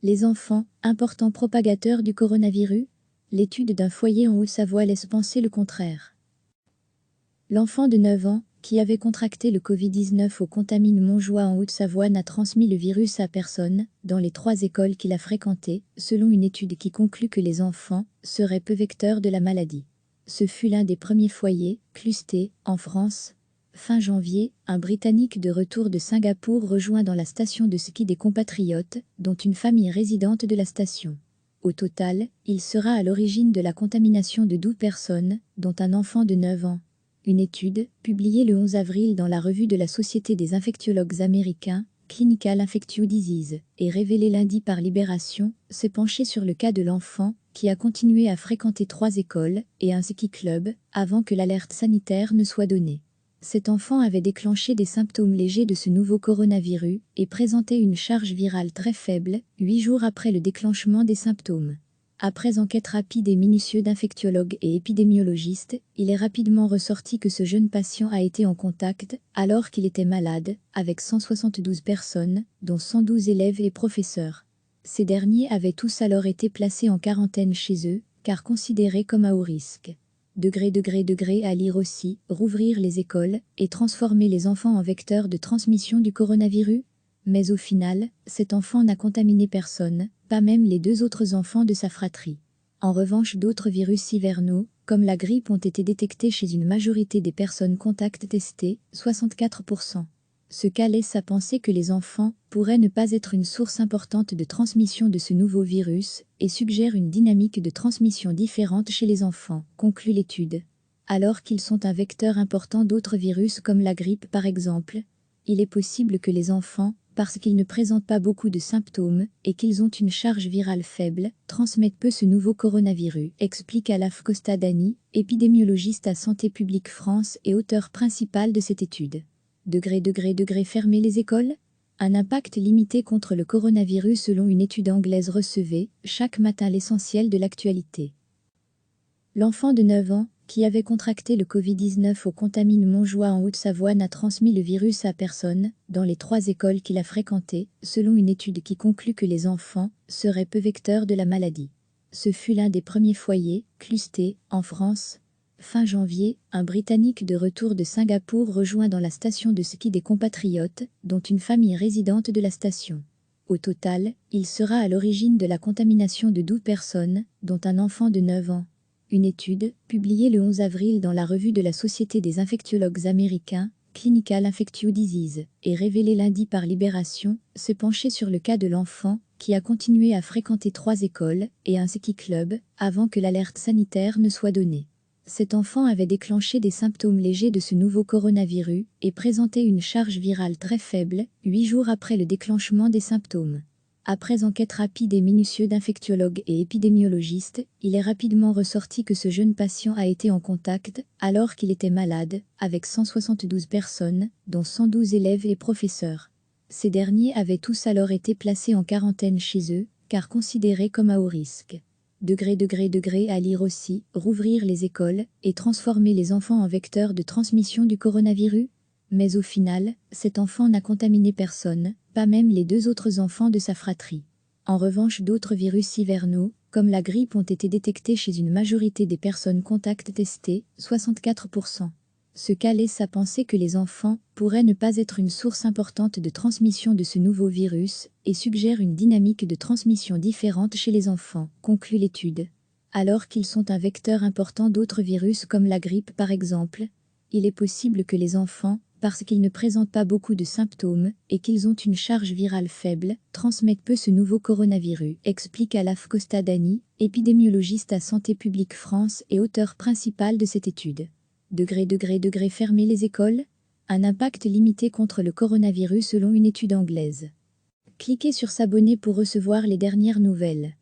Les enfants, importants propagateurs du coronavirus? L'étude d'un foyer en Haute-Savoie laisse penser le contraire. L'enfant de 9 ans, qui avait contracté le Covid-19 au Contamine Montjoie en Haute-Savoie n'a transmis le virus à personne, dans les 3 écoles qu'il a fréquentées, selon une étude qui conclut que les enfants seraient peu vecteurs de la maladie. Ce fut l'un des premiers foyers, clustés, en France. Fin janvier, un Britannique de retour de Singapour rejoint dans la station de ski des compatriotes, dont une famille résidente de la station. Au total, il sera à l'origine de la contamination de 12 personnes, dont un enfant de 9 ans. Une étude, publiée le 11 avril dans la revue de la Société des infectiologues américains, Clinical Infectious Diseases, et révélée lundi par Libération, s'est penchée sur le cas de l'enfant, qui a continué à fréquenter 3 écoles et un ski club, avant que l'alerte sanitaire ne soit donnée. Cet enfant avait déclenché des symptômes légers de ce nouveau coronavirus et présentait une charge virale très faible, 8 jours après le déclenchement des symptômes. Après enquête rapide et minutieuse d'infectiologues et épidémiologistes, il est rapidement ressorti que ce jeune patient a été en contact, alors qu'il était malade, avec 172 personnes, dont 112 élèves et professeurs. Ces derniers avaient tous alors été placés en quarantaine chez eux, car considérés comme à haut risque. À lire aussi, rouvrir les écoles et transformer les enfants en vecteurs de transmission du coronavirus? Mais au final, cet enfant n'a contaminé personne, pas même les 2 autres enfants de sa fratrie. En revanche, d'autres virus hivernaux, comme la grippe, ont été détectés chez une majorité des personnes contact testées, 64%. Ce cas laisse à penser que les enfants pourraient ne pas être une source importante de transmission de ce nouveau virus et suggère une dynamique de transmission différente chez les enfants, conclut l'étude. Alors qu'ils sont un vecteur important d'autres virus comme la grippe par exemple, il est possible que les enfants, parce qu'ils ne présentent pas beaucoup de symptômes et qu'ils ont une charge virale faible, transmettent peu ce nouveau coronavirus, explique Alaf Costadani, épidémiologiste à Santé publique France et auteur principal de cette étude. Fermer les écoles? Un impact limité contre le coronavirus selon une étude anglaise. Recevez chaque matin l'essentiel de l'actualité. L'enfant de 9 ans, qui avait contracté le Covid-19 au Contamine Montjoie en Haute-Savoie n'a transmis le virus à personne, dans les 3 écoles qu'il a fréquentées, selon une étude qui conclut que les enfants seraient peu vecteurs de la maladie. Ce fut l'un des premiers foyers, clustés, en France. Fin janvier, un Britannique de retour de Singapour rejoint dans la station de ski des compatriotes, dont une famille résidente de la station. Au total, il sera à l'origine de la contamination de 12 personnes, dont un enfant de 9 ans. Une étude, publiée le 11 avril dans la revue de la Société des infectiologues américains, Clinical Infectious Diseases, et révélée lundi par Libération, s'est penchée sur le cas de l'enfant, qui a continué à fréquenter 3 écoles et un ski club, avant que l'alerte sanitaire ne soit donnée. Cet enfant avait déclenché des symptômes légers de ce nouveau coronavirus et présentait une charge virale très faible, 8 jours après le déclenchement des symptômes. Après enquête rapide et minutieuse d'infectiologues et épidémiologistes, il est rapidement ressorti que ce jeune patient a été en contact, alors qu'il était malade, avec 172 personnes, dont 112 élèves et professeurs. Ces derniers avaient tous alors été placés en quarantaine chez eux, car considérés comme à haut risque. À lire aussi, rouvrir les écoles et transformer les enfants en vecteurs de transmission du coronavirus? Mais au final, cet enfant n'a contaminé personne, pas même les 2 autres enfants de sa fratrie. En revanche, d'autres virus hivernaux, comme la grippe, ont été détectés chez une majorité des personnes contact testées, 64%. Ce cas laisse à penser que les enfants pourraient ne pas être une source importante de transmission de ce nouveau virus et suggère une dynamique de transmission différente chez les enfants, conclut l'étude. Alors qu'ils sont un vecteur important d'autres virus comme la grippe par exemple, il est possible que les enfants, parce qu'ils ne présentent pas beaucoup de symptômes et qu'ils ont une charge virale faible, transmettent peu ce nouveau coronavirus, explique Alaf Costadani, épidémiologiste à Santé publique France et auteur principal de cette étude. Fermer les écoles? Un impact limité contre le coronavirus selon une étude anglaise. Cliquez sur s'abonner pour recevoir les dernières nouvelles.